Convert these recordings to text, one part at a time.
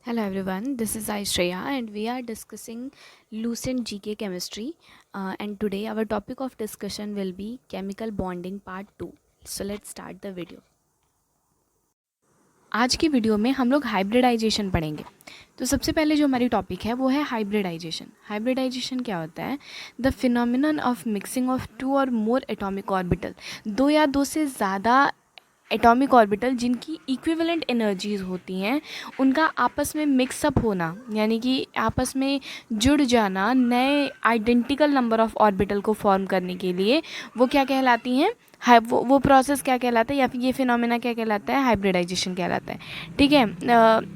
Hello everyone, this is Aishreya and we are discussing Lucent GK chemistry and today our topic of discussion will be chemical bonding part 2. So let's start the video. आज की video में हम लोग hybridisation पढ़ेंगे। तो सबसे पहले जो हमारी टॉपिक है वो है हाइब्रिडाइजेशन। हाइब्रिडाइजेशन क्या होता है? The phenomenon of mixing of two और मोर एटॉमिक ऑर्बिटल, दो या दो से ज़्यादा एटॉमिक ऑर्बिटल जिनकी इक्विवेलेंट एनर्जीज होती हैं उनका आपस में मिक्सअप होना, यानी कि आपस में जुड़ जाना नए आइडेंटिकल नंबर ऑफ ऑर्बिटल को फॉर्म करने के लिए, वो क्या कहलाती हैं? वो प्रोसेस क्या कहलाता है या फिर ये फिनोमेना क्या कहलाता है? हाइब्रिडाइजेशन कहलाता है। ठीक है।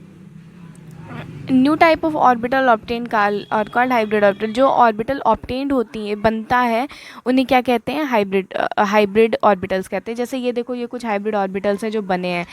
New type of orbital obtain called hybrid orbital. जो ऑर्बिटल ऑब्टेन्ड होती है, बनता है, उन्हें क्या कहते हैं? हाइब्रिड ऑर्बिटल्स कहते हैं। जैसे ये देखो, ये कुछ हाइब्रिड ऑर्बिटल्स हैं जो बने हैं,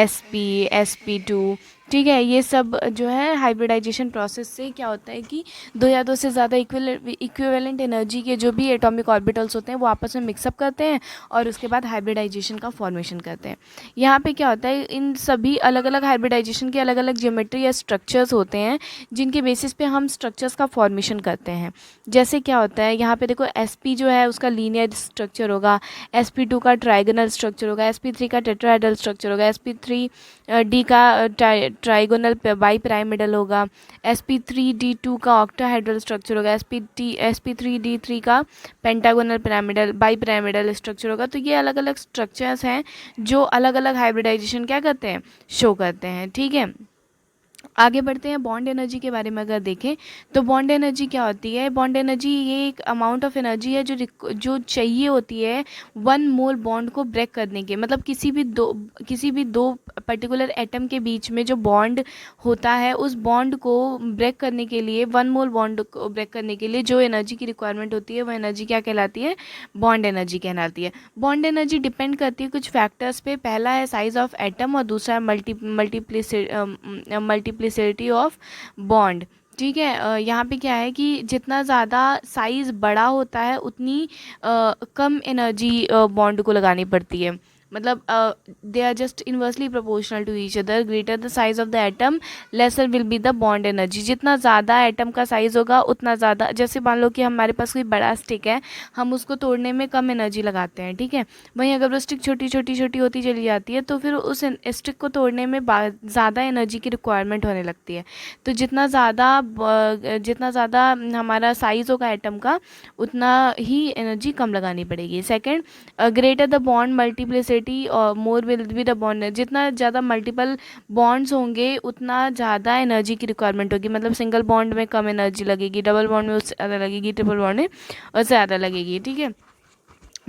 sp2। ठीक है, ये सब जो है हाइब्रिडाइजेशन प्रोसेस से क्या होता है कि दो या दो से ज़्यादा इक्विवेलेंट एनर्जी के जो भी एटॉमिक ऑर्बिटल्स होते हैं वो आपस में मिक्सअप करते हैं और उसके बाद हाइब्रिडाइजेशन का फॉर्मेशन करते हैं। यहाँ पे क्या होता है, इन सभी अलग अलग हाइब्रिडाइजेशन के अलग अलग ज्योमेट्री या स्ट्रक्चर्स होते हैं जिनके बेसिस पे हम स्ट्रक्चर्स का फॉर्मेशन करते हैं। जैसे क्या होता है, यहाँ पे देखो sp जो है उसका लीनियर स्ट्रक्चर होगा, sp2 का ट्राइगोनल स्ट्रक्चर होगा, sp3 का टेट्राहेड्रल स्ट्रक्चर होगा, sp3d का ट्राइगोनल बाई पिरामिडल होगा, sp3d2 का ऑक्टाहेड्रल स्ट्रक्चर होगा, sp3d3 का pentagonal pyramidal bi pyramidal structure होगा। तो ये अलग अलग स्ट्रक्चर्स हैं जो अलग अलग हाइब्रिडाइजेशन क्या करते हैं? शो करते हैं। ठीक है, आगे बढ़ते हैं। बॉन्ड एनर्जी के बारे में अगर देखें तो बॉन्ड एनर्जी क्या होती है? बॉन्ड एनर्जी ये एक अमाउंट ऑफ एनर्जी है जो चाहिए होती है वन मोल बॉन्ड को ब्रेक करने के, मतलब किसी भी दो पर्टिकुलर एटम के बीच में जो बॉन्ड होता है उस बॉन्ड को ब्रेक करने के लिए, वन मोल बॉन्ड को ब्रेक करने के लिए जो एनर्जी की रिक्वायरमेंट होती है वो एनर्जी क्या कहलाती है? बॉन्ड एनर्जी कहलाती है। बॉन्ड एनर्जी डिपेंड करती है कुछ फैक्टर्स पे। पहला है साइज ऑफ एटम और दूसरा है मल्टीप्लिसिटी ऑफ बॉन्ड। ठीक है, यहाँ पे क्या है कि जितना ज़्यादा साइज़ बड़ा होता है उतनी कम एनर्जी बॉन्ड को लगानी पड़ती है। मतलब they are just inversely proportional to each other. Greater the size of the atom lesser will be the bond energy. जितना ज़्यादा एटम का साइज़ होगा उतना ज़्यादा, जैसे मान लो कि हमारे पास कोई बड़ा स्टिक है, हम उसको तोड़ने में कम एनर्जी लगाते हैं। ठीक है, वहीं अगर वो स्टिक छोटी छोटी छोटी होती चली जाती है तो फिर उस स्टिक को तोड़ने में ज़्यादा एनर्जी की रिक्वायरमेंट होने लगती है। तो जितना ज़्यादा हमारा साइज़ होगा एटम का उतना ही एनर्जी कम लगानी पड़ेगी। Second, greater the bond multiplicity और more will be the bond. जितना ज़्यादा मल्टीपल बॉन्ड्स होंगे उतना ज़्यादा एनर्जी की रिक्वायरमेंट होगी। मतलब सिंगल बॉन्ड में कम एनर्जी लगेगी, डबल बॉन्ड में उससे ज़्यादा लगेगी, ट्रिपल बॉन्ड में उससे ज़्यादा लगेगी। ठीक है,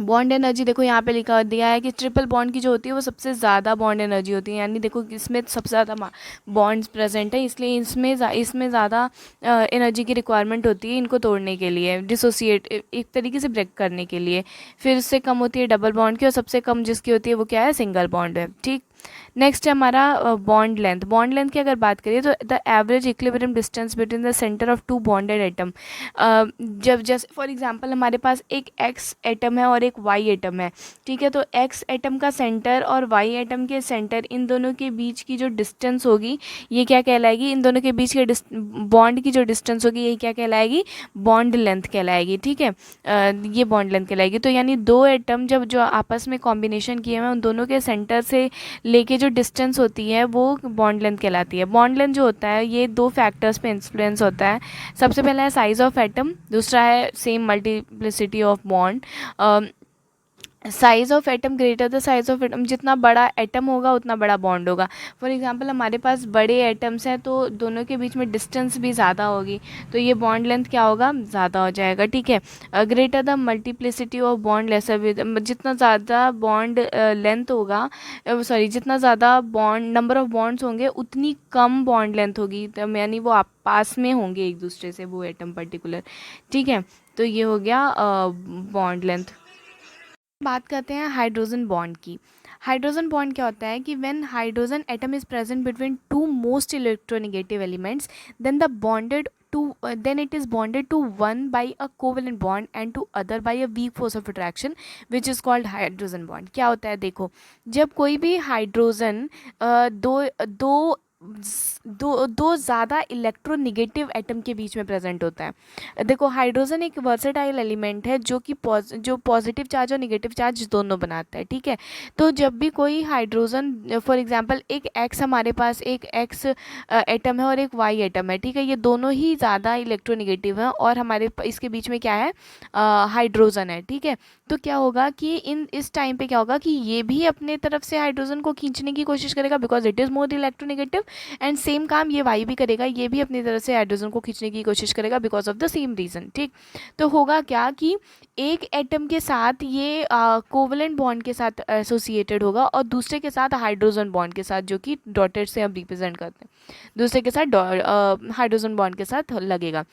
बॉन्ड एनर्जी देखो यहाँ पे लिखा दिया है कि ट्रिपल बॉन्ड की जो होती है वो सबसे ज़्यादा बॉन्ड एनर्जी होती है, यानी देखो इसमें सबसे ज़्यादा बॉन्ड्स प्रेजेंट है, इसलिए इसमें ज़्यादा एनर्जी की रिक्वायरमेंट होती है इनको तोड़ने के लिए, डिसोसिएट एक तरीके से ब्रेक करने के लिए। फिर उससे कम होती है डबल बॉन्ड की और सबसे कम जिसकी होती है वो क्या है? सिंगल बॉन्ड है। ठीक, नेक्स्ट है हमारा बॉन्ड लेंथ। बॉन्ड लेंथ की अगर बात करिए तो the average equilibrium distance between the centre of two bonded atom. जब जैसे फॉर एग्जांपल हमारे पास एक एक्स एटम है और एक वाई एटम है। ठीक है, तो एक्स एटम का सेंटर और वाई एटम के सेंटर, इन दोनों के बीच की जो डिस्टेंस होगी ये क्या कहलाएगी? इन दोनों के बीच के बॉन्ड की जो डिस्टेंस होगी ये क्या कहलाएगी? बॉन्ड लेंथ कहलाएगी। ठीक है, ये बॉन्ड लेंथ कहलाएगी। तो यानी दो एटम जब जो आपस में कॉम्बिनेशन किए हुए उन दोनों के सेंटर से लेके जो डिस्टेंस होती है वो बॉन्ड लेंथ कहलाती है। बॉन्ड लेंथ जो होता है ये दो फैक्टर्स पे इन्फ्लुएंस होता है। सबसे पहला है साइज ऑफ एटम, दूसरा है same multiplicity of bond. Size of atom greater the size of atom, जितना बड़ा एटम होगा उतना बड़ा बॉन्ड होगा। फॉर एग्जांपल हमारे पास बड़े एटम्स हैं तो दोनों के बीच में डिस्टेंस भी ज़्यादा होगी तो ये बॉन्ड लेंथ क्या होगा? ज़्यादा हो जाएगा। ठीक है, greater the multiplicity of bond lesser with, जितना ज़्यादा बॉन्ड लेंथ होगा, सॉरी जितना ज़्यादा बॉन्ड नंबर ऑफ बॉन्ड्स होंगे उतनी कम बॉन्ड लेंथ होगी, तो यानी वो आप पास में होंगे एक दूसरे से वो एटम पर्टिकुलर। ठीक है, तो ये हो गया बॉन्ड लेंथ। बात करते हैं हाइड्रोजन बॉन्ड की। हाइड्रोजन बॉन्ड क्या होता है कि when hydrogen atom is present between two most electronegative elements then the bonded to then it is bonded to one by a covalent bond and to other by a weak force of attraction which is called hydrogen bond। क्या होता है देखो, जब कोई भी hydrogen दो दो दो ज़्यादा इलेक्ट्रोनेगेटिव एटम के बीच में प्रेजेंट होता है। देखो हाइड्रोजन एक वर्सेटाइल एलिमेंट है जो कि जो पॉजिटिव चार्ज और नेगेटिव चार्ज दोनों बनाता है, ठीक है। तो जब भी कोई हाइड्रोजन, फॉर एग्जांपल एक एक्स, हमारे पास एक एक्स एटम है और एक वाई एटम है, ठीक है, ये दोनों ही ज़्यादा इलेक्ट्रोनेगेटिव हैं और हमारे इसके बीच में क्या है, हाइड्रोजन है, ठीक है। तो क्या होगा कि इस टाइम पे क्या होगा कि ये भी अपने तरफ से हाइड्रोजन को खींचने की कोशिश करेगा because it is more electronegative, and same काम ये वाई भी करेगा, ये भी अपनी तरफ से हाइड्रोजन को खींचने की कोशिश करेगा because of the same reason, ठीक। तो होगा क्या कि एक एटम के साथ ये कोवलेंट बॉन्ड के साथ एसोसिएटेड होगा और दूसरे के साथ हाइड्रोजन बॉन्ड के साथ, जो कि डॉटेड से हम रिप्रेजेंट करते हैं, दूसरे के साथ हाइड्रोजन बॉन्ड के साथ लगेगा।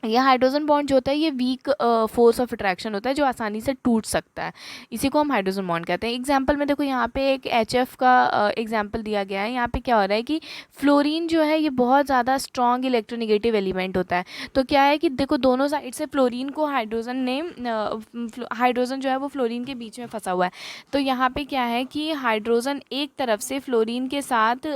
यह हाइड्रोजन बॉन्ड जो होता है ये वीक फोर्स ऑफ अट्रैक्शन होता है जो आसानी से टूट सकता है, इसी को हम हाइड्रोजन बॉन्ड कहते हैं। एग्जांपल में देखो यहाँ पे एक HF का एग्जांपल दिया गया है। यहाँ पे क्या हो रहा है कि फ्लोरीन जो है ये बहुत ज़्यादा स्ट्रॉन्ग इलेक्ट्रोनेगेटिव एलिमेंट होता है। तो क्या है कि देखो दोनों साइड से फ्लोरीन को हाइड्रोजन जो है वो फ्लोरीन के बीच में फंसा हुआ है। तो यहाँ पे क्या है कि हाइड्रोजन एक तरफ से फ्लोरीन के साथ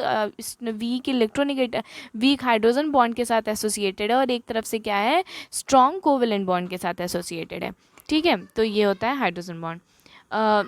वीक हाइड्रोजन बॉन्ड के साथ एसोसिएटेड है और एक तरफ से क्या है, स्ट्रॉन्ग कोवेलेंट बॉन्ड के साथ एसोसिएटेड है, ठीक है। तो ये होता है हाइड्रोजन बॉन्ड।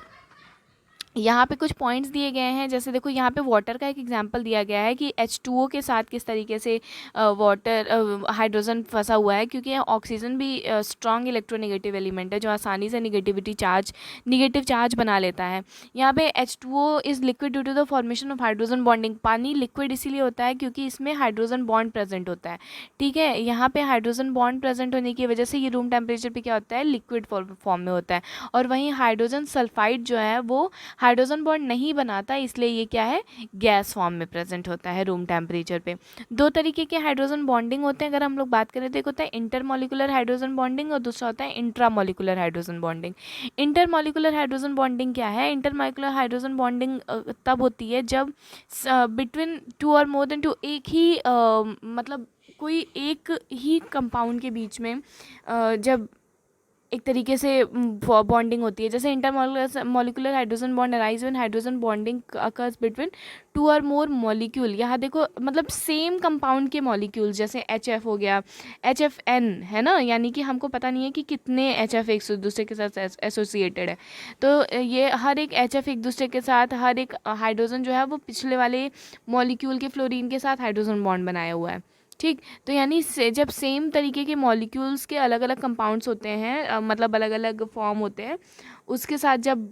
यहाँ पे कुछ पॉइंट्स दिए गए हैं, जैसे देखो यहाँ पे वाटर का एक एग्जांपल दिया गया है कि H2O के साथ किस तरीके से हाइड्रोजन फंसा हुआ है, क्योंकि ऑक्सीजन भी स्ट्रॉन्ग इलेक्ट्रोनेगेटिव एलिमेंट है जो आसानी से निगेटिव चार्ज बना लेता है। यहाँ पे H2O is liquid due to the formation of hydrogen bonding. पानी लिक्विड इसीलिए होता है क्योंकि इसमें हाइड्रोजन बॉन्ड प्रेजेंट होता है, ठीक है। यहाँ पे हाइड्रोजन बॉन्ड प्रेजेंट होने की वजह से ये रूम टेम्परेचर पे क्या होता है, लिक्विड फॉर्म में होता है। और वहीं हाइड्रोजन सल्फाइड जो है वो हाइड्रोजन बॉन्ड नहीं बनाता, इसलिए ये क्या है, गैस फॉर्म में प्रेजेंट होता है रूम टेम्परेचर पे। दो तरीके के हाइड्रोजन बॉन्डिंग होते हैं, अगर हम लोग बात करें तो एक होता है इंटरमॉलिकुलर हाइड्रोजन बॉन्डिंग और दूसरा होता है intramolecular hydrogen bonding. Intermolecular hydrogen bonding क्या है, इंटरमॉलिकुलर हाइड्रोजन बॉन्डिंग तब होती है जब बिटवीन टू और मोर देन टू, एक ही मतलब कोई एक ही कंपाउंड के बीच में जब एक तरीके से बॉन्डिंग होती है। जैसे intermolecular hydrogen bond arise when hydrogen bonding occurs between two और मोर मॉलिक्यूल। यहाँ देखो मतलब सेम कंपाउंड के मॉलिक्यूल्स, जैसे HF हो गया, HFN है ना, यानी कि हमको पता नहीं है कि कितने HF एक दूसरे के साथ एसोसिएटेड है। तो ये हर एक HF एक दूसरे के साथ, हर एक हाइड्रोजन जो है वो पिछले वाले मॉलिक्यूल के फ्लोरीन के साथ हाइड्रोजन बॉन्ड बनाया हुआ है, ठीक। तो यानी जब सेम तरीके के मॉलिक्यूल्स के अलग अलग कंपाउंड्स होते हैं, मतलब अलग अलग फॉर्म होते हैं, उसके साथ जब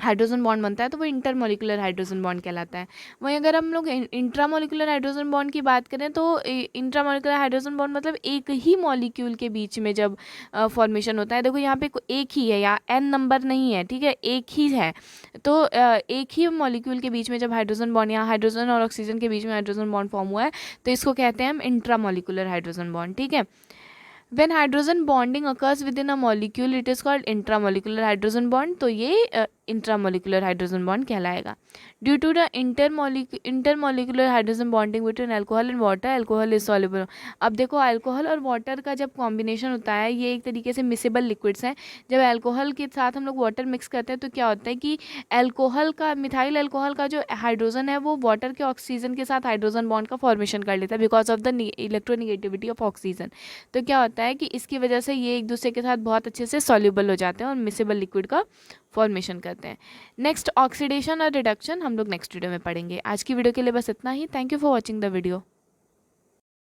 हाइड्रोजन बॉन्ड बनता है तो वो इंटरमॉलिकुलर हाइड्रोजन बॉन्ड कहलाता है। वहीं अगर हम लोग इंट्रामॉलिकुलर हाइड्रोजन बॉन्ड की बात करें तो इंट्रामॉलिकुलर हाइड्रोजन बॉन्ड मतलब एक ही मॉलिक्यूल के बीच में जब फॉर्मेशन होता है। देखो यहाँ पे एक ही है, या n नंबर नहीं है, ठीक है, एक ही है। तो एक ही मॉलिक्यूल के बीच में जब हाइड्रोजन बॉन्ड, यहाँ हाइड्रोजन और ऑक्सीजन के बीच में हाइड्रोजन बॉन्ड फॉर्म हुआ है तो इसको कहते हैं हम इंट्रामॉलिकुलर हाइड्रोजन बॉन्ड, ठीक है। When hydrogen bonding occurs within a molecule, it is called intramolecular hydrogen bond. तो ये इंट्रामोलिकुलर हाइड्रोजन बॉन्ड कहलाएगा। Due to the intermolecular hydrogen bonding between alcohol and water, alcohol is soluble. अब देखो alcohol और water का जब combination होता है, ये एक तरीके से मिसेबल लिक्विड्स हैं। जब अल्कोहल के साथ हम लोग वाटर मिक्स करते हैं तो क्या होता है कि अल्कोहल का, मिथाइल अल्कोहल का जो हाइड्रोजन है वो वाटर के ऑक्सीजन के साथ हाइड्रोजन बॉन्ड का फॉर्मेशन कर लेता है because of the electronegativity of oxygen. तो क्या होता है कि इसकी वजह से ये एक दूसरे के साथ बहुत अच्छे से सॉल्युबल हो जाते हैं और मिसेबल लिक्विड का फॉर्मेशन करते हैं। नेक्स्ट ऑक्सीडेशन और रिडक्शन हम लोग नेक्स्ट वीडियो में पढ़ेंगे। आज की वीडियो के लिए बस इतना ही। Thank you for watching the video.